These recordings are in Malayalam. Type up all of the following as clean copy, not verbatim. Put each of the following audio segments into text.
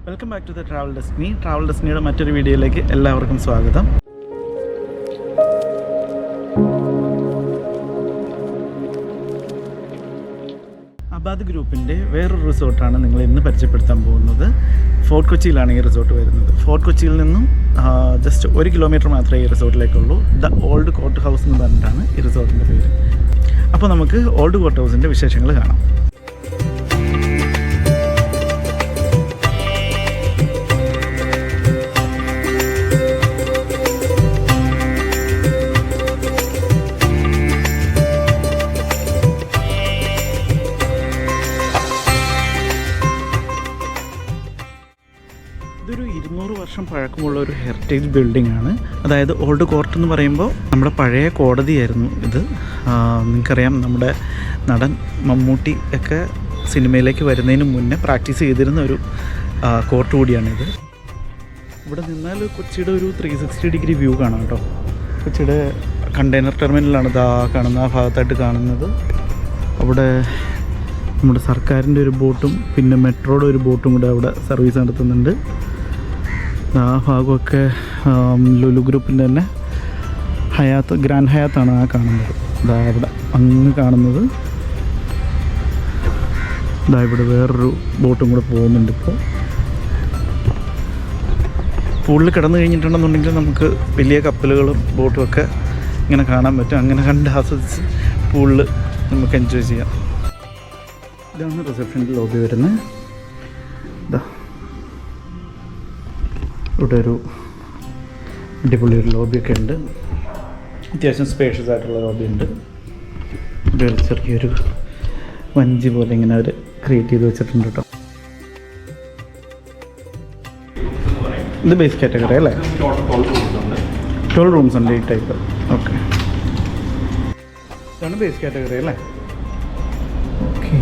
Welcome back to the travel destiny. Travel ഡെസ്റ്റിനിയുടെ മറ്റൊരു വീഡിയോയിലേക്ക് എല്ലാവർക്കും സ്വാഗതം. അബാദ് ഗ്രൂപ്പിൻ്റെ വേറൊരു റിസോർട്ടാണ് നിങ്ങൾ ഇന്ന് പരിചയപ്പെടുത്താൻ പോകുന്നത്. ഫോർട്ട് കൊച്ചിയിലാണ് ഈ റിസോർട്ട് വരുന്നത്. ഫോർട്ട് കൊച്ചിയിൽ നിന്നും ജസ്റ്റ് 1 കിലോമീറ്റർ മാത്രമേ ഈ റിസോർട്ടിലേക്കുള്ളൂ. ദ ഓൾഡ് കോർട്ട് ഹൗസ് എന്ന് പറഞ്ഞിട്ടാണ് ഈ റിസോർട്ടിൻ്റെ പേര്. അപ്പോൾ നമുക്ക് ഓൾഡ് കോർട്ട് ഹൗസിൻ്റെ വിശേഷങ്ങൾ കാണാം. ഇതൊരു 200 വർഷം പഴക്കമുള്ള ഒരു ഹെറിറ്റേജ് ബിൽഡിംഗ് ആണ്. അതായത് ഓൾഡ് കോർട്ട് എന്ന് പറയുമ്പോൾ നമ്മുടെ പഴയ കോടതിയായിരുന്നു ഇത്. നിങ്ങൾക്കറിയാം, നമ്മുടെ നടൻ മമ്മൂട്ടി ഒക്കെ സിനിമയിലേക്ക് വരുന്നതിന് മുന്നേ പ്രാക്ടീസ് ചെയ്തിരുന്ന ഒരു കോർട്ട് കൂടിയാണിത്. ഇവിടെ നിന്നാൽ കൊച്ചിയുടെ ഒരു 360 ഡിഗ്രി വ്യൂ കാണാം കേട്ടോ. കൊച്ചിയുടെ കണ്ടെയ്നർ ടെർമിനലാണ് ഇതാ കാണുന്ന ആ ഭാഗത്തായിട്ട് കാണുന്നത്. അവിടെ നമ്മുടെ സർക്കാരിൻ്റെ ഒരു ബോട്ടും പിന്നെ മെട്രോയുടെ ഒരു ബോട്ടും കൂടെ അവിടെ സർവീസ് നടത്തുന്നുണ്ട്. ആ ഭാഗമൊക്കെ ലുലു ഗ്രൂപ്പിൻ്റെ തന്നെ ഗ്രാൻഡ് ഹയാത്താണ് ആ കാണുന്നത്. ഇതാ അവിടെ അങ്ങ് കാണുന്നത്. ഇതാ ഇവിടെ വേറൊരു ബോട്ടും കൂടെ പോകുന്നുണ്ട്. ഇപ്പോൾ പൂളിൽ കിടന്നു കഴിഞ്ഞിട്ടുണ്ടെന്നുണ്ടെങ്കിൽ നമുക്ക് വലിയ കപ്പലുകളും ബോട്ടും ഒക്കെ ഇങ്ങനെ കാണാൻ പറ്റും. അങ്ങനെ കണ്ട് ആസ്വദിച്ച് പൂളിൽ നമുക്ക് എൻജോയ് ചെയ്യാം. ഇതാണ് റിസപ്ഷൻ്റെ ലോബി വരുന്നത്. ഇതാ ഇവിടെ ഒരു അടിപൊളി ഒരു ലോബിയൊക്കെ ഉണ്ട്. അത്യാവശ്യം സ്പേഷ്യസ് ആയിട്ടുള്ള ലോബി ഉണ്ട്. ഇവിടെ ഒരു ചെറിയൊരു വഞ്ചി പോലെ ഇങ്ങനെ അവർ ക്രിയേറ്റ് ചെയ്ത് വെച്ചിട്ടുണ്ട് കേട്ടോ. ഇത് ബേസ് കാറ്റഗറി അല്ലേ? 12 റൂംസ് ഉണ്ട് ഈ ടൈപ്പ്. ഓക്കെ, ഇതാണ് ബേസ് കാറ്റഗറി അല്ലേ? ഓക്കെ,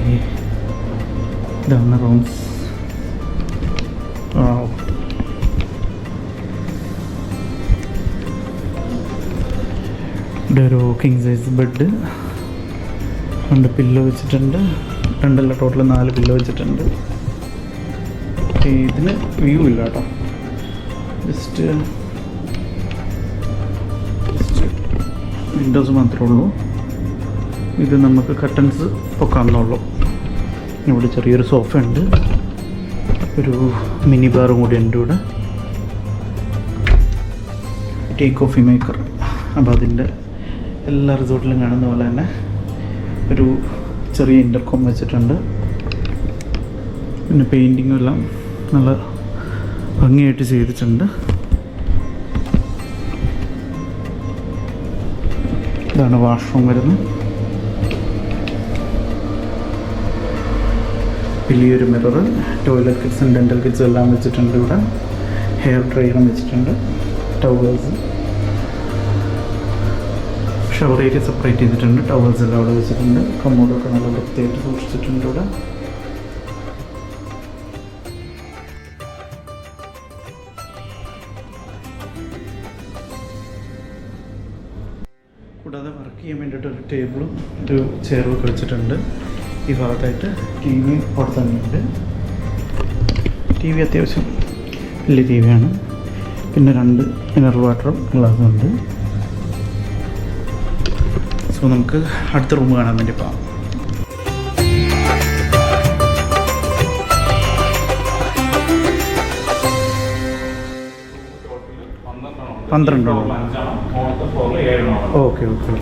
ഇതാണ് റൂംസ്. ഇവിടെ ഒരു കിങ് സൈസ് ബെഡ്, 2 പില്ലോ വെച്ചിട്ടുണ്ട്. 2 ടോട്ടൽ 4 പില്ലോ വെച്ചിട്ടുണ്ട്. ഇതിന് വ്യൂ ഇല്ല കേട്ടോ, ജസ്റ്റ് വിൻഡോസ് മാത്രമേ ഉള്ളൂ. ഇത് നമുക്ക് കട്ടൻസ് പൊക്കാവുന്നുള്ളൂ. ഇവിടെ ചെറിയൊരു സോഫ ഉണ്ട്, ഒരു മിനി ബാറും കൂടി ഉണ്ട് ഇവിടെ. Tea coffee maker. അപ്പോൾ അതിൻ്റെ എല്ലാ റിസോർട്ടിലും കാണുന്ന പോലെ തന്നെ ഒരു ചെറിയ ഇൻ്റർകോം വെച്ചിട്ടുണ്ട്. പിന്നെ പെയിൻറ്റിങ്ങും എല്ലാം നല്ല ഭംഗിയായിട്ട് ചെയ്തിട്ടുണ്ട്. ഇതാണ് വാഷ്റൂം വരുന്നത്. വലിയൊരു മിറർ, ടോയ്ലറ്റ് കിറ്റ്സും ഡെൻ്റൽ കിറ്റ്സും എല്ലാം വെച്ചിട്ടുണ്ട്. ഇവിടെ ഹെയർ ഡ്രയറും വെച്ചിട്ടുണ്ട്, ടവൽസ്, ഷവർ ഏരിയ സെപ്പറേറ്റ് ചെയ്തിട്ടുണ്ട്. ടവൽസ് എല്ലാം അവിടെ വെച്ചിട്ടുണ്ട്. കമ്മോഡൊക്കെ നല്ല വൃത്തിയായിട്ട് സൂക്ഷിച്ചിട്ടുണ്ട് ഇവിടെ. കൂടാതെ വർക്ക് ചെയ്യാൻ വേണ്ടിയിട്ട് ഒരു ടേബിളും ഒരു ചെയറും ഒക്കെ വെച്ചിട്ടുണ്ട്. ഈ ഭാഗത്തായിട്ട് ടി വി അവിടെ തന്നെയുണ്ട്. ടി വി അത്യാവശ്യം വലിയ ടി വിയാണ്. പിന്നെ 2 മിനറൽ വാട്ടറും ഗ്ലാസും ഉണ്ട്. സോ നമുക്ക് അടുത്ത റൂം കാണാൻ വേണ്ടി പോകാം. പന്ത്രണ്ടോ? Okay okay.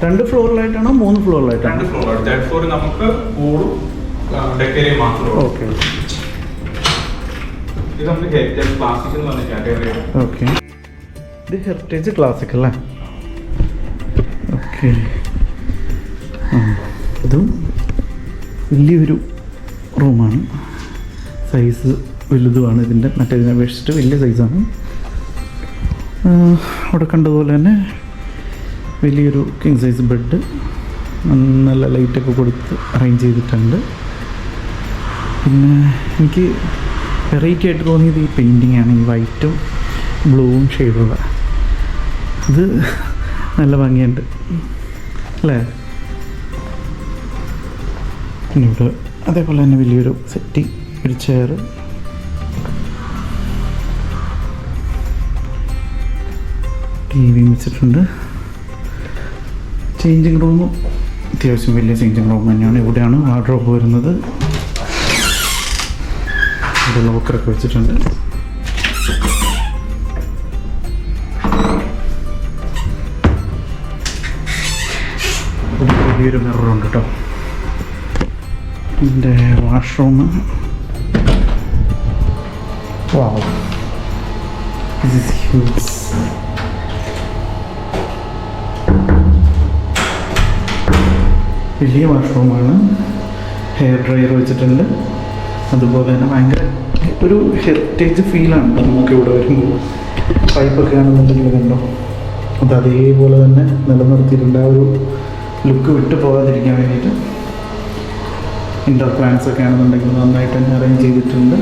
2 ഫ്ലോറിലായിട്ടാണോ 3 ഫ്ലോറിലായിട്ടാണോ? 2 ഫ്ലോർ. തേർഡ് ഫ്ലോറിൽ നമുക്ക് പൂളും ഡെക്കറേയും മാത്രമേ. ഓക്കെ. ഇത് നമുക്ക് ഹെറിറ്റേജ് ക്ലാസിക് എന്ന് പറഞ്ഞ കാറ്റഗറിയാണ്. ഓക്കെ, ഇത് ഹെറിറ്റേജ് ക്ലാസിക് അല്ലേ? ഓക്കെ. ഇതും വലിയൊരു റൂമാണ്. സൈസ് വലുതുമാണ് ഇതിൻ്റെ. മറ്റേതിനെ അപേക്ഷിച്ചിട്ട് വലിയ സൈസാണ്. അവിടെ കണ്ടതുപോലെ തന്നെ വലിയൊരു കിങ് സൈസ് ബെഡ്, നല്ല ലൈറ്റൊക്കെ കൊടുത്ത് അറേഞ്ച് ചെയ്തിട്ടുണ്ട്. പിന്നെ എനിക്ക് വെറൈറ്റി ആയിട്ട് തോന്നിയത് ഈ പെയിൻറ്റിംഗ് ആണ്. ഈ വൈറ്റും ബ്ലൂവും ഷെയ്ഡുള്ള ഇത് നല്ല ഭംഗിയുണ്ട് അല്ലേ? പിന്നെ ഇവിടെ അതേപോലെ തന്നെ വലിയൊരു സെറ്റി, ഒരു ചെയർ, TV വെച്ചിട്ടുണ്ട്. ചേഞ്ചിങ് റൂമും അത്യാവശ്യം വലിയ ചേഞ്ചിങ് റൂം തന്നെയാണ്. ഇവിടെയാണ് വാർഡ്രോബ് വരുന്നത്. ഇവിടെ ലോക്കറൊക്കെ വെച്ചിട്ടുണ്ട്. വലിയൊരു മിററുണ്ട് കേട്ടോ. ഇതിൻ്റെ washroom, wow, this is huge. വലിയ വാഷ്റൂമാണ്. ഹെയർ ഡ്രയർ വെച്ചിട്ടുണ്ട്. അതുപോലെ തന്നെ ഭയങ്കര ഒരു ഹെറിറ്റേജ് ഫീലാണ് നമുക്ക് ഇവിടെ വരുമ്പോൾ. പൈപ്പൊക്കെ ആണെന്നുണ്ടെങ്കിൽ കണ്ടോ, അത് അതേപോലെ തന്നെ നിലനിർത്തിയിട്ടുണ്ട്. ആ ഒരു ലുക്ക് വിട്ടു പോകാതിരിക്കാൻ വേണ്ടിയിട്ട് ഇൻഡോർ പ്ലാന്റ്സ് ഒക്കെ ആണെന്നുണ്ടെങ്കിൽ നന്നായിട്ട് തന്നെ അറേഞ്ച് ചെയ്തിട്ടുണ്ട്.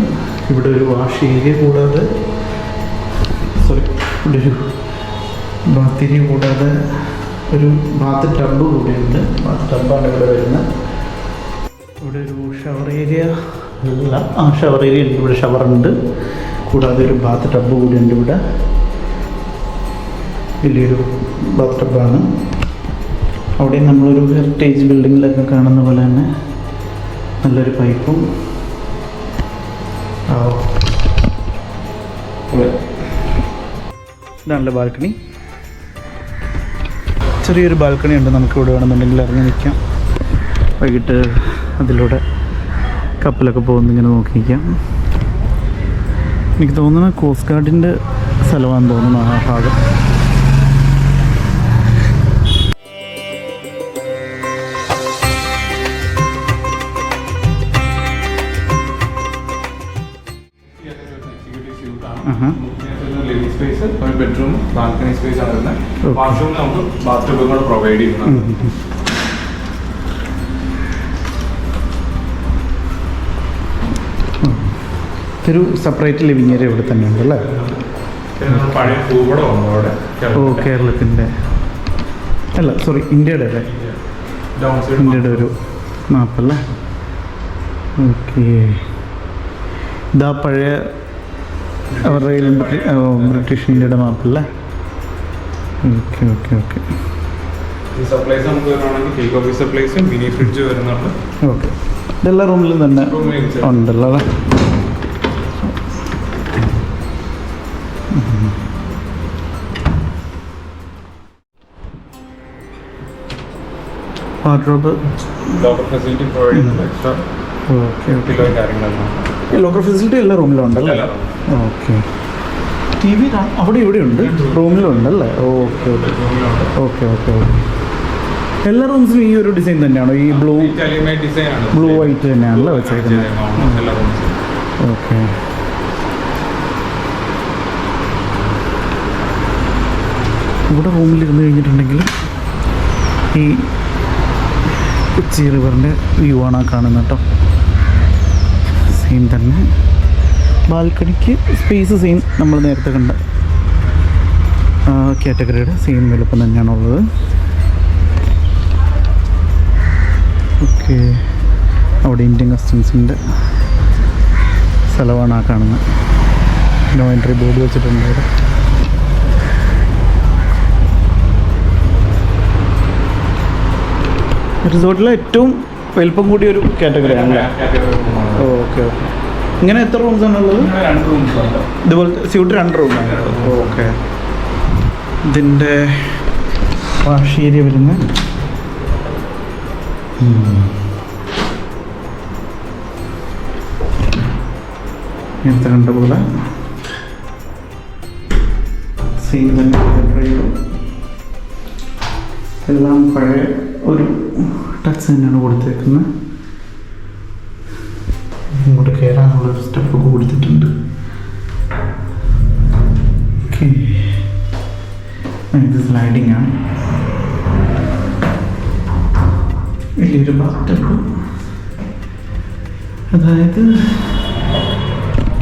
ഇവിടെ ഒരു വാഷ് ഏരിയ കൂടാതെ, ഇവിടെ ഒരു ബാത്ത് ഏരിയ കൂടാതെ ഒരു ബാത്ത് ടബ് കൂടെയുണ്ട്. ബാത്ത് ടബാണ് ഇവിടെ വരുന്നത്. ഇവിടെ ഒരു ഷവർ ഏരിയ അല്ല, ഷവർ ഏരിയ ഉണ്ട്. ഇവിടെ ഷവറുണ്ട്. കൂടാതെ ഒരു ബാത്ത് ടബ് കൂടിയുണ്ട്. ഇവിടെ വലിയൊരു ബാത്ത് ടബാണ്. അവിടെ നമ്മളൊരു ഹെറിറ്റേജ് ബിൽഡിങ്ങിലൊക്കെ കാണുന്ന പോലെ തന്നെ നല്ലൊരു പൈപ്പും. ഇതാണല്ലോ ബാൽക്കണി. ചെറിയൊരു ബാൽക്കണി ഉണ്ട്. നമുക്ക് ഇവിടെ വേണമെന്നുണ്ടെങ്കിൽ ഇറങ്ങി നിൽക്കാം. വൈകിട്ട് അതിലൂടെ കപ്പലൊക്കെ പോകുന്ന ഇങ്ങനെ നോക്കി നിൽക്കാം. എനിക്ക് തോന്നുന്നത് കോസ്റ്റ് ഗാർഡിൻ്റെ സ്ഥലമാണെന്ന് തോന്നുന്നു ആ ഭാഗം. ബെഡ്റൂം, ബാൽക്കണി സ്പേസ് ആണ് വരുന്നത്. വാഷ്റൂമിൽ നമുക്ക് ബാത്റൂം കൂടെ പ്രൊവൈഡ് ചെയ്യുന്നുണ്ട്. ഒരു സെപ്പറേറ്റ് ലിവിങ് ഏരിയ ഇവിടെ തന്നെ ഉണ്ട് അല്ലേ? പഴയ ഭൂപടം ഉണ്ട് അവിടെ. ഓ, കേരളത്തിൻ്റെ അല്ല, സോറി, ഇന്ത്യയുടെ അല്ലേ? ഇന്ത്യയുടെ ഒരു മാപ്പല്ലേ? ഓക്കെ. ഇതാ പഴയ അവരുടെ ബ്രിട്ടീഷ് ഇന്ത്യയുടെ മാപ്പല്ലേ? Okay okay okay. ഈ സപ്ലൈസ് നമുക്ക് വരുവാണെങ്കിൽ take off supplies, mini fridge വരുന്നുണ്ട്. ഓക്കെ. ഇതെല്ലാ റൂമിലും തന്നെ ഉണ്ടല്ലോ അല്ലേ? വാർഡ്രോബ്, ലോക്കർ ഫെസിലിറ്റി പ്രൊവൈഡ് ചെയ്യുന്നുണ്ട്. Extra okay okay. പില്ലോ കാര്യങ്ങളെല്ലാം ഈ ലോക്കർ ഫെസിലിറ്റി എല്ലാ റൂമിലും ഉണ്ടല്ലേ? ഓക്കെ. TV അവിടെ ഇവിടെ ഉണ്ട്, റൂമിലും ഉണ്ടല്ലേ? Okay okay okay okay okay. എല്ലാ റൂംസിലും ഈ ഒരു ഡിസൈൻ തന്നെയാണോ? ഈ ബ്ലൂ വൈറ്റ് തന്നെയാണല്ലോ വെച്ചേക്കുന്നത്? ഓക്കെ. ഇവിടെ റൂമിലിരുന്ന് കഴിഞ്ഞിട്ടുണ്ടെങ്കിൽ ഈ കൊച്ചി റിവറിൻ്റെ വ്യൂ ആണ് കാണുന്നത് കേട്ടോ. സെയിം തന്നെ ബാൽക്കണിക്ക് സ്പേസ് സെയിം നമ്മൾ നേരത്തെ കണ്ട കാറ്റഗറിയുടെ സെയിം വലുപ്പം തന്നെയാണുള്ളത്. ഓക്കെ. അവിടെ ഇന്ത്യൻ കസ്റ്റംസിൻ്റെ സ്ഥലമാണ് ആ കാണുന്നത്. നോ എൻട്രി ബോർഡ് വെച്ചിട്ടുണ്ട് അവിടെ. റിസോർട്ടിലെ ഏറ്റവും വലിപ്പം കൂടിയ ഒരു കാറ്റഗറി ആണല്ലേ? Okay okay. ഇങ്ങനെ എത്ര റൂംസാണ് ഉള്ളത്? 2 റൂംസ് ഉണ്ട്. ഇതുപോലത്തെ സ്യൂട്ട് 2 റൂമാണ്. ഓക്കെ. ഇതിൻ്റെ വാഷ് ഏരിയ വരുന്ന നേരത്തെ കണ്ട പോലെ സെയിം തന്നെ. എല്ലാം പഴയ ഒരു ടച്ച് തന്നെയാണ് കൊടുത്തേക്കുന്നത്. ഇങ്ങോട്ട് കയറാനുള്ളൊരു സ്റ്റെപ്പൊക്കെ കൊടുത്തിട്ടുണ്ട്. ഓക്കെ. ഇത് സ്ലൈഡിങ് ആണ്. വലിയൊരു ബാത്ടബ്. അതായത്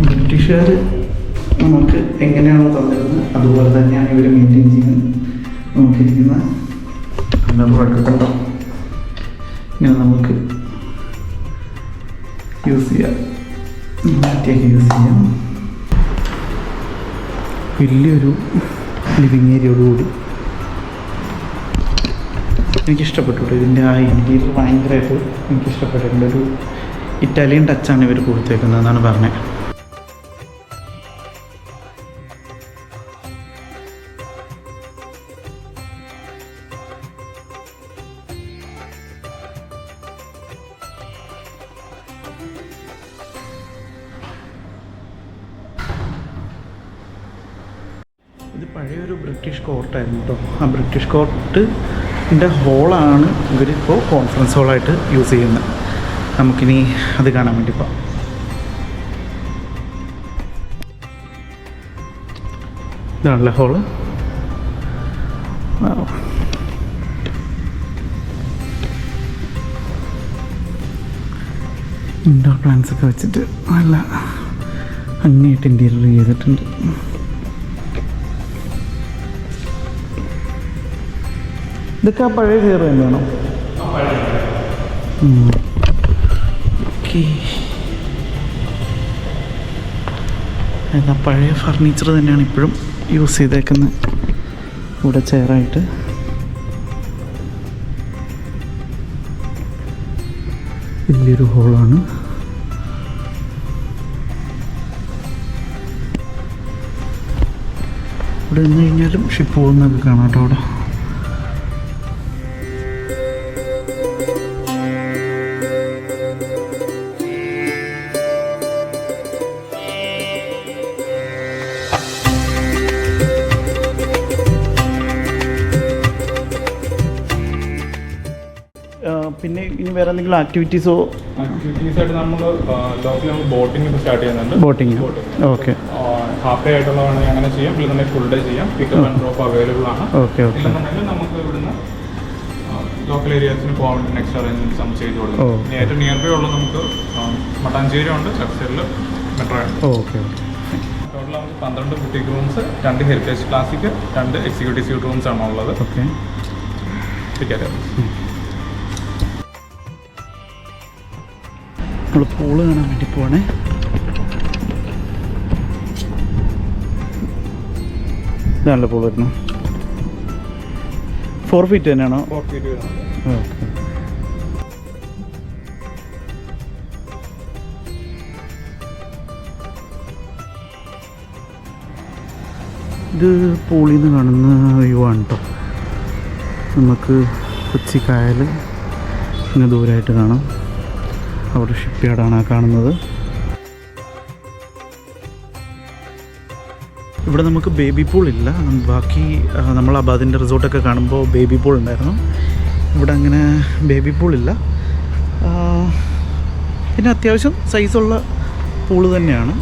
ബ്രിട്ടീഷുകാർ നമുക്ക് എങ്ങനെയാണോ തന്നിരുന്നത് അതുപോലെ തന്നെയാണ് ഇവർ മെയിൻറ്റെയിൻ ചെയ്യുന്നത്. നോക്കിയിരിക്കുന്ന കണ്ടോ, ഇങ്ങനെ നമുക്ക് യൂസ് ചെയ്യാം, മാറ്റിയൊക്കെ യൂസ് ചെയ്യാം. വലിയൊരു ലിവിങ് ഏരിയയോടുകൂടി എനിക്കിഷ്ടപ്പെട്ടു. ഇതിൻ്റെ ആ ഇൻറ്റീരിയർ ഭയങ്കരമായിട്ട് എനിക്കിഷ്ടപ്പെട്ടിട്ടുണ്ട്. ഒരു ഇറ്റാലിയൻ ടച്ചാണ് ഇവർ കൊടുത്തേക്കുന്നതെന്നാണ് പറഞ്ഞത്. ഇത് പഴയൊരു ബ്രിട്ടീഷ് കോർട്ടായിരുന്നു കേട്ടോ. ആ ബ്രിട്ടീഷ് കോർട്ടിൻ്റെ ഹോളാണ് ഇവരിപ്പോൾ കോൺഫറൻസ് ഹോളായിട്ട് യൂസ് ചെയ്യുന്നത്. നമുക്കിനി അത് കാണാൻ വേണ്ടി പോകാം. ഇതാണല്ലേ ഹോള്. ഇൻഡോർ പ്ലാന്റ്സൊക്കെ വെച്ചിട്ട് നല്ല ഭംഗിയായിട്ട് ഇൻറ്റീരിയർ ചെയ്തിട്ടുണ്ട്. ഇതൊക്കെ ആ പഴയ ചെയർ തന്നെയാണോ? ഓക്കെ. പഴയ ഫർണിച്ചർ തന്നെയാണ് ഇപ്പോഴും യൂസ് ചെയ്തേക്കുന്നത് ഇവിടെ ചെയറായിട്ട്. വലിയൊരു ഹോളാണ്. ഇവിടെ നിന്ന് കഴിഞ്ഞാലും ഷിപ്പ് പോകുന്നതൊക്കെ കാണാം കേട്ടോ. അവിടെ പിന്നെ ഇനി വേറെ എന്തെങ്കിലും ആക്ടിവിറ്റീസോ? ആക്ടിവിറ്റീസായിട്ട് നമ്മൾ ലോക്കൽ ബോട്ടിംഗ് ഇപ്പോൾ സ്റ്റാർട്ട് ചെയ്യുന്നുണ്ട്. Boating okay. ഹാഫ് ഡേ ആയിട്ടുള്ളതാണെങ്കിൽ അങ്ങനെ ചെയ്യാം, ഇല്ലെന്നുണ്ടെങ്കിൽ ഫുൾ ഡേ ചെയ്യാം. പിക്കപ്പ് ആൻഡ് ഡ്രോപ്പ് അവൈലബിൾ ആണ്. Okay okay. ഇല്ലെന്നുണ്ടെങ്കിൽ നമുക്ക് ഇവിടുന്ന് ലോക്കൽ ഏരിയാസിന് പോകാൻ വേണ്ടി നെക്സ്റ്റ് അറേഞ്ച്മെൻറ്റ്സ് നമ്മൾ ചെയ്ത് കൊടുക്കും. ഇനി ഏറ്റവും നിയർ ബൈ ഉള്ളത് നമുക്ക് മട്ടാഞ്ചേരി ഉണ്ട്, ചർച്ചയിൽ മെട്രോ ഉണ്ട്. Okay okay. ടോട്ടൽ നമുക്ക് 12 boutique rooms, 2 heritage classic, 2 executive suite rooms ആണ് ഉള്ളത്. ഓക്കെ. ടിക്കറ്റ് നമ്മൾ പൂള് കാണാൻ വേണ്ടി പോവാണേ. ഇതാണല്ലോ പൂള് വരുന്നത്. 4 ഫീറ്റ് തന്നെയാണോ? 4 ഫീറ്റ് വരുന്നത്. ഓക്കെ. ഇത് പൂളിൽ നിന്ന് കാണുന്ന വ്യൂ ആണ് കേട്ടോ. നമുക്ക് കൊച്ചി കായൽ ഇങ്ങനെ ദൂരമായിട്ട് കാണാം. അവിടെ ഷിപ്പ് യാർഡാണ് ആ കാണുന്നത്. ഇവിടെ നമുക്ക് ബേബി പൂൾ ഇല്ല. ബാക്കി നമ്മൾ അബാദിൻ്റെ റിസോർട്ടൊക്കെ കാണുമ്പോൾ ബേബി പൂൾ ഉണ്ടായിരുന്നു. ഇവിടെ അങ്ങനെ ബേബി പൂളില്ല. പിന്നെ അത്യാവശ്യം സൈസുള്ള പൂള് തന്നെയാണ്.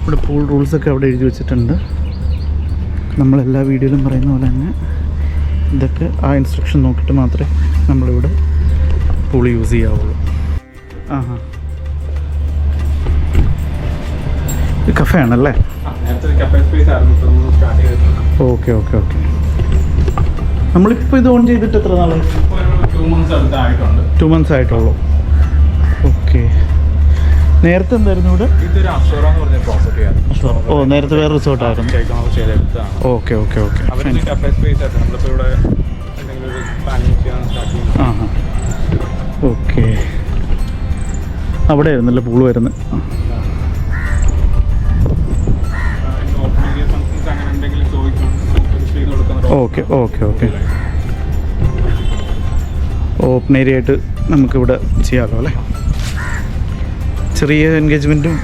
ഇവിടെ പൂൾ റൂൾസൊക്കെ അവിടെ എഴുതി വെച്ചിട്ടുണ്ട്. നമ്മളെല്ലാ വീഡിയോയിലും പറയുന്ന പോലെ തന്നെ ഇതൊക്കെ ആ ഇൻസ്ട്രക്ഷൻ നോക്കിയിട്ട് മാത്രമേ നമ്മളിവിടെ പൂൾ യൂസ് ചെയ്യാവുള്ളൂ. ആഹാ, ഇത് കഫേ ആണല്ലേ? Okay okay okay. നമ്മളിപ്പോൾ ഇത് ഓൺ ചെയ്തിട്ട് എത്ര നാളായി? 2 months ആയിട്ടുള്ളൂ. ഓക്കെ. നേരത്തെ എന്തായിരുന്നു ഇവിടെ? ഇതൊരു അഷോറ എന്ന് പറഞ്ഞ പ്രോപ്പർട്ടിയാണ്. ഓ, നേരത്തെ വേറെ റിസോർട്ടായിരുന്നു. Okay okay okay. Cafe space ആയിട്ട് നമ്മളിപ്പോൾ ഇവിടെ എന്തെങ്കിലും ഒരു പ്ലാനിങ് ചെയ്യാൻ സ്റ്റാർട്ട് ചെയ്യുന്നത്. ആഹാ, ഓക്കെ. അവിടെ ആയിരുന്നല്ലേ പൂള് വരുന്നത്? Okay okay okay. Open area ആയിട്ട് നമുക്കിവിടെ ചെയ്യാമല്ലോ അല്ലേ? ചെറിയ എൻഗേജ്മെൻറ്റും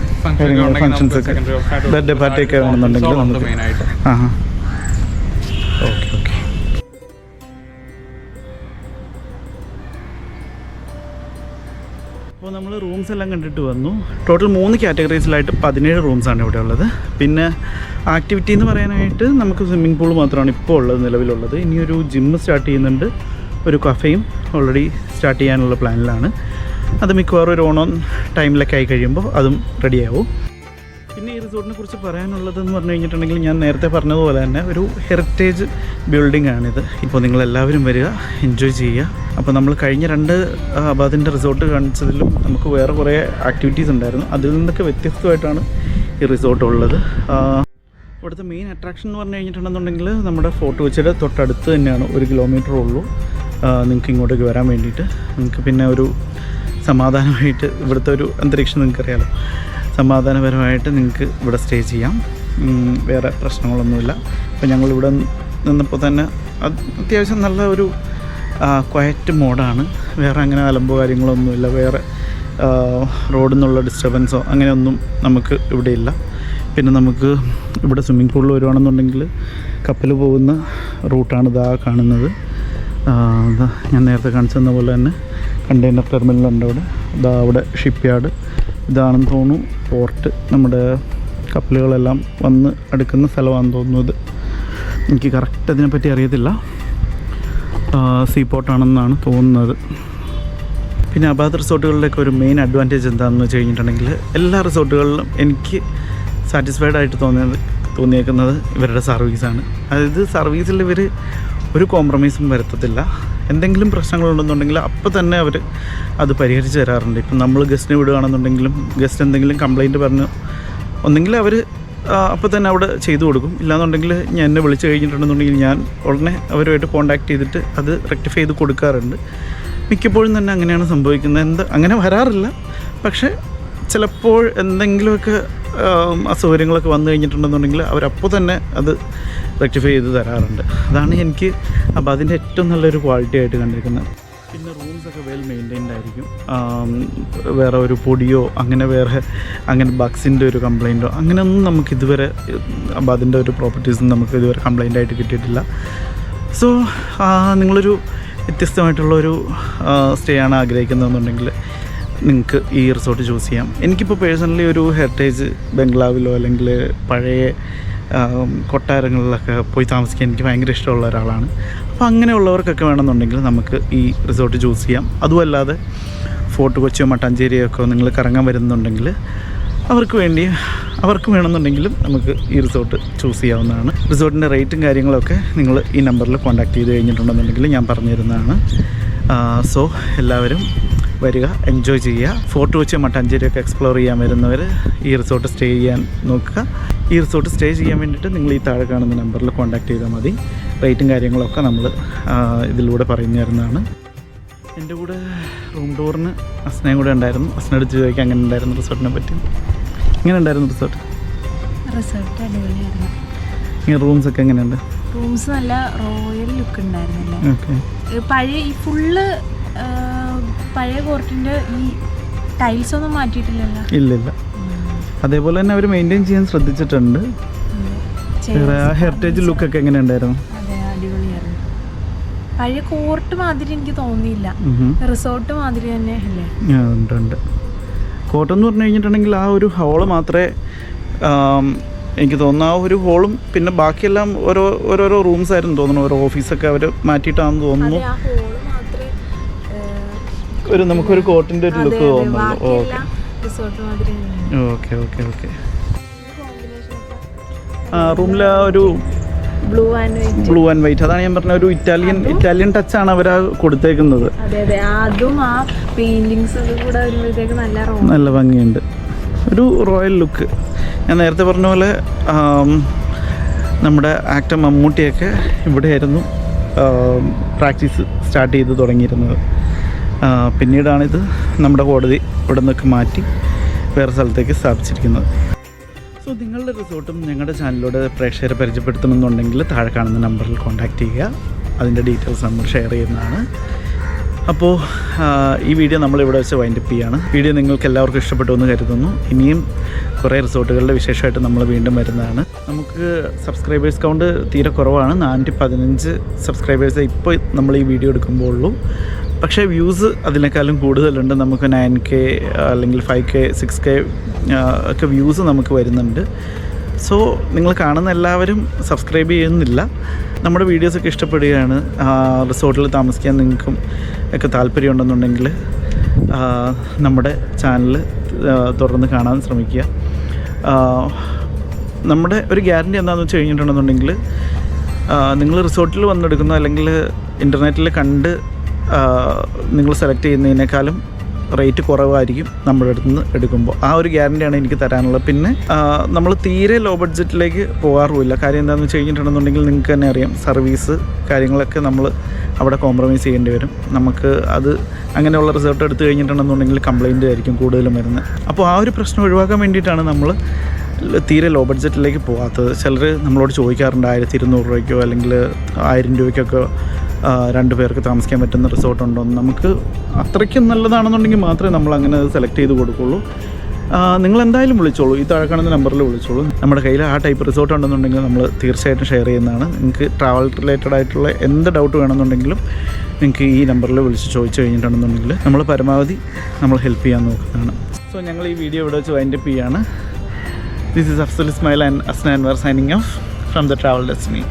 ഫങ്ഷൻസൊക്കെ, ബർത്ത്ഡേ പാർട്ടിയൊക്കെ വേണമെന്നുണ്ടെങ്കിൽ നമുക്ക്. ആഹാ, ഓക്കെ ഓക്കെ. അപ്പോൾ നമ്മൾ റൂംസ് എല്ലാം കണ്ടിട്ട് വന്നു. ടോട്ടൽ 3 കാറ്റഗറീസിലായിട്ട് 17 റൂംസാണ് ഇവിടെ ഉള്ളത്. പിന്നെ ആക്ടിവിറ്റി എന്ന് പറയാനായിട്ട് നമുക്ക് സ്വിമ്മിംഗ് പൂൾ മാത്രമാണ് ഇപ്പോൾ ഉള്ളത്, നിലവിലുള്ളത്. ഇനിയൊരു ജിമ്മ് സ്റ്റാർട്ട് ചെയ്യുന്നുണ്ട്. ഒരു കഫേയും ഓൾറെഡി സ്റ്റാർട്ട് ചെയ്യാനുള്ള പ്ലാനിലാണ്. അത് മിക്കവാറും ഒരു ഓൺ ടൈമിലൊക്കെ ആയി കഴിയുമ്പോൾ അതും റെഡിയാവും. പിന്നെ ഈ റിസോർട്ടിനെ കുറിച്ച് പറയാനുള്ളതെന്ന് പറഞ്ഞു കഴിഞ്ഞിട്ടുണ്ടെങ്കിൽ ഞാൻ നേരത്തെ പറഞ്ഞതുപോലെ തന്നെ ഒരു ഹെറിറ്റേജ് ബിൽഡിംഗ് ആണിത്. ഇപ്പോൾ നിങ്ങളെല്ലാവരും വരിക, എൻജോയ് ചെയ്യുക. അപ്പോൾ നമ്മൾ കഴിഞ്ഞ 2 അബാദിൻ്റെ റിസോർട്ട് കാണിച്ചതിലും നമുക്ക് വേറെ കുറേ ആക്ടിവിറ്റീസ് ഉണ്ടായിരുന്നു. അതിൽ നിന്നൊക്കെ വ്യത്യസ്തമായിട്ടാണ് ഈ റിസോർട്ട് ഉള്ളത്. ഇവിടുത്തെ മെയിൻ അട്രാക്ഷൻ എന്ന് പറഞ്ഞു കഴിഞ്ഞിട്ടുണ്ടെന്നുണ്ടെങ്കിൽ നമ്മുടെ ഫോർട്ട് കൊച്ചിയുടെ തൊട്ടടുത്ത് തന്നെയാണ്, 1 കിലോമീറ്റർ ഉള്ളൂ നിങ്ങൾക്ക് ഇങ്ങോട്ടേക്ക് വരാൻ വേണ്ടിയിട്ട്. നിങ്ങൾക്ക് പിന്നെ ഒരു സമാധാനമായിട്ട് ഇവിടുത്തെ ഒരു അന്തരീക്ഷം നിങ്ങൾക്കറിയാലോ, സമാധാനപരമായിട്ട് നിങ്ങൾക്ക് ഇവിടെ സ്റ്റേ ചെയ്യാം. വേറെ പ്രശ്നങ്ങളൊന്നുമില്ല. അപ്പോൾ ഞങ്ങളിവിടെ നിന്നപ്പോൾ തന്നെ അത്യാവശ്യം നല്ല ഒരു ക്വയറ്റ് മോഡാണ്. വേറെ അങ്ങനെ അലമ്പോ കാര്യങ്ങളൊന്നുമില്ല. വേറെ റോഡിൽ നിന്നുള്ള ഡിസ്റ്റർബൻസോ അങ്ങനെയൊന്നും നമുക്ക് ഇവിടെ ഇല്ല. പിന്നെ നമുക്ക് ഇവിടെ സ്വിമ്മിംഗ് പൂളിൽ വരുവാണെന്നുണ്ടെങ്കിൽ കപ്പൽ പോകുന്ന റൂട്ടാണ് ഇതാ കാണുന്നത്. ഞാൻ നേരത്തെ കാണിച്ചെന്ന പോലെ തന്നെ കണ്ടെയ്നർ ടെർമിനലുണ്ട് അവിടെ. അവിടെ ഷിപ്പ് യാർഡ് ഇതാണെന്ന് തോന്നുന്നു. പോർട്ട്, നമ്മുടെ കപ്പലുകളെല്ലാം വന്ന് അടുക്കുന്ന സ്ഥലമാണെന്ന് തോന്നുന്നു ഇത്. എനിക്ക് കറക്റ്റ് അതിനെപ്പറ്റി അറിയത്തില്ല. സീ പോർട്ടാണെന്നാണ് തോന്നുന്നത്. പിന്നെ അബാദ് റിസോർട്ടുകളിലേക്ക് ഒരു മെയിൻ അഡ്വാൻറ്റേജ് എന്താണെന്ന് വെച്ച് കഴിഞ്ഞിട്ടുണ്ടെങ്കിൽ എല്ലാ റിസോർട്ടുകളിലും എനിക്ക് സാറ്റിസ്ഫൈഡ് ആയിട്ട് തോന്നിയേക്കുന്നത് ഇവരുടെ സർവീസാണ്. അതായത് സർവീസിൽ ഇവർ ഒരു കോംപ്രമൈസും വരുത്തത്തില്ല. എന്തെങ്കിലും പ്രശ്നങ്ങളുണ്ടെന്നുണ്ടെങ്കിൽ അപ്പോൾ തന്നെ അവർ അത് പരിഹരിച്ച് തരാറുണ്ട്. ഇപ്പം നമ്മൾ ഗസ്റ്റിനെ വിടുകയാണെന്നുണ്ടെങ്കിലും ഗസ്റ്റ് എന്തെങ്കിലും കംപ്ലയിൻറ്റ് പറഞ്ഞ് ഒന്നെങ്കിൽ അവർ അപ്പോൾ തന്നെ അവിടെ ചെയ്തു കൊടുക്കും. ഇല്ലാന്നുണ്ടെങ്കിൽ ഞാൻ എന്നെ വിളിച്ച് കഴിഞ്ഞിട്ടുണ്ടെന്നുണ്ടെങ്കിൽ ഞാൻ ഉടനെ അവരുമായിട്ട് കോൺടാക്റ്റ് ചെയ്തിട്ട് അത് റെക്ടിഫൈ ചെയ്ത് കൊടുക്കാറുണ്ട്. മിക്കപ്പോഴും തന്നെ അങ്ങനെയാണ് സംഭവിക്കുന്നത്. അങ്ങനെ വരാറില്ല, പക്ഷേ ചിലപ്പോൾ എന്തെങ്കിലുമൊക്കെ അസൗകര്യങ്ങളൊക്കെ വന്നു കഴിഞ്ഞിട്ടുണ്ടെന്നുണ്ടെങ്കിൽ അവരപ്പോൾ തന്നെ അത് റെക്ടിഫൈ ചെയ്ത് തരാറുണ്ട്. അതാണ് എനിക്ക് അപ്പോൾ അതിൻ്റെ ഏറ്റവും നല്ലൊരു ക്വാളിറ്റി ആയിട്ട് കണ്ടിരിക്കുന്നത്. പിന്നെ റൂംസൊക്കെ വെൽ മെയിൻറ്റൈൻഡ് ആയിരിക്കും. വേറെ ഒരു പൊടിയോ അങ്ങനെ ബഗ്സിൻ്റെ ഒരു കംപ്ലയിൻറ്റോ അങ്ങനെയൊന്നും നമുക്കിതുവരെ അപ്പോൾ അതിൻ്റെ ഒരു പ്രോപ്പർട്ടീസും നമുക്ക് ഇതുവരെ കംപ്ലയിൻ്റ് ആയിട്ട് കിട്ടിയിട്ടില്ല. സോ നിങ്ങളൊരു വ്യത്യസ്തമായിട്ടുള്ളൊരു സ്റ്റേ ആണ് ആഗ്രഹിക്കുന്നതെന്നുണ്ടെങ്കിൽ നിങ്ങൾക്ക് ഈ റിസോർട്ട് ചൂസ് ചെയ്യാം. എനിക്കിപ്പോൾ പേഴ്സണലി ഒരു ഹെറിറ്റേജ് ബംഗ്ലാവിലോ അല്ലെങ്കിൽ പഴയ കൊട്ടാരങ്ങളിലൊക്കെ പോയി താമസിക്കാൻ എനിക്ക് ഭയങ്കര ഇഷ്ടമുള്ള ഒരാളാണ്. അപ്പോൾ അങ്ങനെയുള്ളവർക്കൊക്കെ വേണമെന്നുണ്ടെങ്കിൽ നമുക്ക് ഈ റിസോർട്ട് ചൂസ് ചെയ്യാം. അതുമല്ലാതെ ഫോർട്ട് കൊച്ചിയോ മട്ടാഞ്ചേരിയോ ഒക്കെ നിങ്ങൾ കറങ്ങാൻ വരുന്നുണ്ടെങ്കിൽ അവർക്ക് വേണമെന്നുണ്ടെങ്കിലും നമുക്ക് ഈ റിസോർട്ട് ചൂസ് ചെയ്യാവുന്നതാണ്. റിസോർട്ടിൻ്റെ റേറ്റും കാര്യങ്ങളൊക്കെ നിങ്ങൾ ഈ നമ്പറിൽ കോൺടാക്ട് ചെയ്ത് കഴിഞ്ഞിട്ടുണ്ടെന്നുണ്ടെങ്കിൽ ഞാൻ പറഞ്ഞു തരുന്നതാണ്. സോ എല്ലാവരും വരിക, എൻജോയ് ചെയ്യുക. ഫോർട്ട് കൊച്ചി മട്ടാഞ്ചേരിയൊക്കെ എക്സ്പ്ലോർ ചെയ്യാൻ വരുന്നവർ ഈ റിസോർട്ട് സ്റ്റേ ചെയ്യാൻ നോക്കുക. ഈ റിസോർട്ട് സ്റ്റേ ചെയ്യാൻ വേണ്ടിയിട്ട് നിങ്ങൾ ഈ താഴെ കാണുന്ന നമ്പറിൽ കോൺടാക്ട് ചെയ്താൽ മതി. റേറ്റും കാര്യങ്ങളൊക്കെ നമ്മൾ ഇതിലൂടെ പറഞ്ഞു തരുന്നതാണ്. എൻ്റെ കൂടെ റൂം ടൂറിന് അസ്നയും കൂടെ ഉണ്ടായിരുന്നു. അസ്നടുത്ത് ചോദിക്കാൻ അങ്ങനെ ഉണ്ടായിരുന്നു റിസോർട്ടിനെ പറ്റി. എങ്ങനെ ഉണ്ടായിരുന്നു റിസോർട്ട്? അടിപൊളിയായിരുന്നു. ഇങ്ങനെ റൂംസൊക്കെ എങ്ങനെയുണ്ട്? റൂംസ് നല്ല റോയൽ ലുക്ക് ഉണ്ടായിരുന്നല്ലോ. ഓക്കെ. പഴയ ഈ ഫുള്ള് പഴയ കോർട്ടിൻ്റെ ഈ ടൈൽസ് ഒന്നും മാറ്റിയിട്ടില്ലല്ലോ. ഇല്ലില്ല. അതേപോലെ തന്നെ അവർ മെയിൻറ്റെയിൻ ചെയ്യാൻ ശ്രദ്ധിച്ചിട്ടുണ്ട്. ഹെറിറ്റേജ് ലുക്കൊക്കെ എങ്ങനെ ഉണ്ടായിരുന്നു? അതെ, അടിപൊളിയായിരുന്നു. പഴയ കോർട്ട് മാതിരി എനിക്ക് തോന്നിയില്ല. റിസോർട്ട് മാതിരി തന്നെ അല്ലേ? ഉണ്ട്. കോർട്ടെന്ന് പറഞ്ഞു കഴിഞ്ഞിട്ടുണ്ടെങ്കിൽ ആ ഒരു ഹോള് മാത്രമേ എനിക്ക് തോന്നുന്നു. ആ ഒരു ഹോളും പിന്നെ ബാക്കിയെല്ലാം ഓരോരോ റൂംസ് ആയിരുന്നു തോന്നുന്നു. ഓരോ ഓഫീസൊക്കെ അവർ മാറ്റിയിട്ടാണെന്ന് തോന്നുന്നു. നമുക്കൊരു കോർട്ടിൻ്റെ ഒരു ലുക്ക് തോന്നുന്നുള്ളൂ. ഓക്കെ. റൂമിൽ ഒരു ബ്ലൂ ആൻഡ് വൈറ്റ്, അതാണ് ഞാൻ പറഞ്ഞ ഒരു ഇറ്റാലിയൻ ടച്ചാണ് അവർ കൊടുത്തേക്കുന്നത്. നല്ല ഭംഗിയുണ്ട്, ഒരു റോയൽ ലുക്ക്. ഞാൻ നേരത്തെ പറഞ്ഞ പോലെ നമ്മുടെ ആക്ടർ മമ്മൂട്ടിയൊക്കെ ഇവിടെയായിരുന്നു പ്രാക്ടീസ് സ്റ്റാർട്ട് ചെയ്ത് തുടങ്ങിയിരുന്നത്. പിന്നീടാണിത് നമ്മുടെ കോടതി ഇവിടെ നിന്നൊക്കെ മാറ്റി വേറെ സ്ഥലത്തേക്ക് സ്ഥാപിച്ചിരിക്കുന്നത്. സോ നിങ്ങളുടെ റിസോർട്ടും ഞങ്ങളുടെ ചാനലിലൂടെ പ്രേക്ഷകരെ പരിചയപ്പെടുത്തണമെന്നുണ്ടെങ്കിൽ താഴെ കാണുന്ന നമ്പറിൽ കോൺടാക്റ്റ് ചെയ്യുക. അതിൻ്റെ ഡീറ്റെയിൽസ് നമ്മൾ ഷെയർ ചെയ്യുന്നതാണ്. അപ്പോൾ ഈ വീഡിയോ നമ്മളിവിടെ വെച്ച് വൈൻഡപ്പ് ചെയ്യുകയാണ്. വീഡിയോ നിങ്ങൾക്ക് എല്ലാവർക്കും ഇഷ്ടപ്പെട്ടു എന്ന് കരുതുന്നു. ഇനിയും കുറേ റിസോർട്ടുകളുടെ വിശേഷമായിട്ട് നമ്മൾ വീണ്ടും വരുന്നതാണ്. നമുക്ക് സബ്സ്ക്രൈബേഴ്സ് കൗണ്ട് തീരെ കുറവാണ്. 415 സബ്സ്ക്രൈബേഴ്സ് ഇപ്പോൾ നമ്മൾ ഈ വീഡിയോ എടുക്കുമ്പോൾ ഉള്ളൂ. പക്ഷേ വ്യൂസ് അതിനേക്കാളും കൂടുതലുണ്ട്. നമുക്ക് 9K അല്ലെങ്കിൽ 5K 6K ഒക്കെ വ്യൂസ് നമുക്ക് വരുന്നുണ്ട്. സോ നിങ്ങൾ കാണുന്ന എല്ലാവരും സബ്സ്ക്രൈബ് ചെയ്യുന്നില്ല. നമ്മുടെ വീഡിയോസൊക്കെ ഇഷ്ടപ്പെടുകയാണ്. റിസോർട്ടിൽ താമസിക്കാൻ നിങ്ങൾക്കും ഒക്കെ താല്പര്യമുണ്ടെന്നുണ്ടെങ്കിൽ നമ്മുടെ ചാനൽ തുടർന്ന് കാണാൻ ശ്രമിക്കുക. നമ്മുടെ ഒരു ഗ്യാരണ്ടി എന്താണെന്ന് വെച്ച് കഴിഞ്ഞിട്ടുണ്ടെന്നുണ്ടെങ്കിൽ നിങ്ങൾ റിസോർട്ടിൽ വന്നെടുക്കുന്ന അല്ലെങ്കിൽ ഇൻ്റർനെറ്റിൽ കണ്ട് നിങ്ങൾ സെലക്ട് ചെയ്യുന്നതിനേക്കാളും റേറ്റ് കുറവായിരിക്കും നമ്മുടെ അടുത്ത് നിന്ന് എടുക്കുമ്പോൾ. ആ ഒരു ഗ്യാരണ്ടിയാണ് എനിക്ക് തരാനുള്ളത്. പിന്നെ നമ്മൾ തീരെ ലോ ബഡ്ജറ്റിലേക്ക് പോകാറുമില്ല. കാര്യം എന്താണെന്ന് വെച്ച് കഴിഞ്ഞിട്ടുണ്ടെന്നുണ്ടെങ്കിൽ നിങ്ങൾക്ക് തന്നെ അറിയാം, സർവീസ് കാര്യങ്ങളൊക്കെ നമ്മൾ അവിടെ കോംപ്രമൈസ് ചെയ്യേണ്ടി വരും. നമുക്ക് അത് അങ്ങനെയുള്ള റിസോർട്ട് എടുത്തു കഴിഞ്ഞിട്ടുണ്ടെന്നുണ്ടെങ്കിൽ കംപ്ലയിൻ്റ് ആയിരിക്കും കൂടുതലും വരുന്നത്. അപ്പോൾ ആ ഒരു പ്രശ്നം ഒഴിവാക്കാൻ വേണ്ടിയിട്ടാണ് നമ്മൾ തീരെ ലോ ബഡ്ജറ്റിലേക്ക് പോകാത്തത്. ചിലർ നമ്മളോട് ചോദിക്കാറുണ്ട് 1200 രൂപയ്ക്കോ അല്ലെങ്കിൽ 1000 രൂപയ്ക്കൊക്കെ 2 പേർക്ക് താമസിക്കാൻ പറ്റുന്ന റിസോർട്ട് ഉണ്ടോ എന്ന്. നമുക്ക് അത്രയ്ക്കും നല്ലതാണെന്നുണ്ടെങ്കിൽ മാത്രമേ നമ്മൾ അങ്ങനെ സെലക്ട് ചെയ്ത് കൊടുക്കുകയുള്ളൂ. നിങ്ങൾ എന്തായാലും വിളിച്ചോളൂ, ഈ താഴെ കാണുന്ന നമ്പറിൽ വിളിച്ചോളൂ. നമ്മുടെ കയ്യിൽ ആ ടൈപ്പ് റിസോർട്ട് ഉണ്ടെന്നുണ്ടെങ്കിൽ നമ്മൾ തീർച്ചയായിട്ടും ഷെയർ ചെയ്യുന്നതാണ്. നിങ്ങൾക്ക് ട്രാവൽ റിലേറ്റഡ് ആയിട്ടുള്ള എന്ത് ഡൗട്ട് വേണമെന്നുണ്ടെങ്കിലും നിങ്ങൾക്ക് ഈ നമ്പറിൽ വിളിച്ച് ചോദിച്ചു കഴിഞ്ഞിട്ടുണ്ടെന്നുണ്ടെങ്കിൽ നമ്മൾ പരമാവധി നമ്മൾ ഹെൽപ്പ് ചെയ്യാൻ നോക്കുന്നതാണ്. സോ ഞങ്ങൾ ഈ വീഡിയോ ഇവിടെ വെച്ച് വൈൻഡപ്പ് ചെയ്യാണ്. This is Afzal Ismail and Asna Anwar signing off from the Travel Destiny.